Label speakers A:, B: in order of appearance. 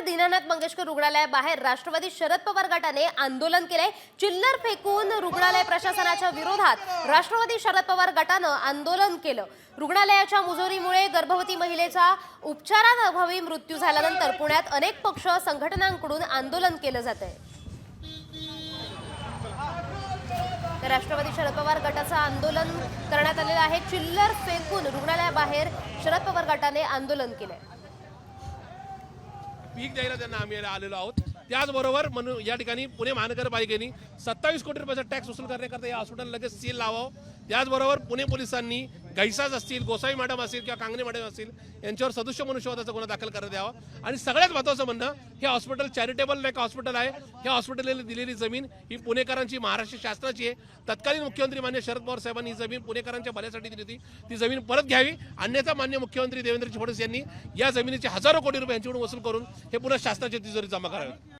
A: दीनानाथ मंगेशकर रुग्णालयाबाहेर राष्ट्रवादी शरद पवार गटाने आंदोलन केले। चिल्लर फेकून रुग्णालय प्रशासनाच्या विरोधात राष्ट्रवादी शरद पवार गटाने आंदोलन केलं। रुग्णालयाच्या मुजोरीमुळे गर्भवती महिलेचा उपचाराअभावी मृत्यू झाल्यानंतर पुण्यात अनेक पक्ष संघटनांकडून आंदोलन केलं जातंय। राष्ट्रवादी शरद पवार गटाचं आंदोलन करण्यात आलेलं आहे। चिल्लर फेकून रुग्णालयाबाहेर शरद पवार गटाने आंदोलन केले।
B: पीक द्यायला त्यांना आम्ही आलेलो आहोत। त्याचबरोबर म्हणून या ठिकाणी पुणे महानगरपालिकेने 27 कोटी रुपयाचा टॅक्स वसूल करण्याकरता या हॉस्पिटल लगेच सील लावावं। त्याचबरोबर पुणे पोलिसांनी गैसाज असतील, गोसावी मॅडम असतील किंवा कांगणे मॅडम असतील यांच्यावर सदस्य मनुष्यवधाचा गुन्हा दाखल करण्यात यावा। आणि सगळ्यात महत्त्वाचं म्हणणं, हे हॉस्पिटल चॅरिटेबल नाही हॉस्पिटल आहे। ह्या हॉस्पिटलला दिलेली जमीन ही पुणेकरांची, महाराष्ट्र शासनाची आहे। तत्कालीन मुख्यमंत्री मान्य शरद पवार साहेबांनी ही जमीन पुणेकरांच्या भल्यासाठी दिली होती, ती जमीन परत घ्यावी। अन्यथा मान्य मुख्यमंत्री देवेंद्र फडणवीस यांनी या जमिनीचे हजारो कोटी रुपये यांच्याकडून वसूल करून हे पुन्हा शासनाच्या तिजोरीत जमा करावे।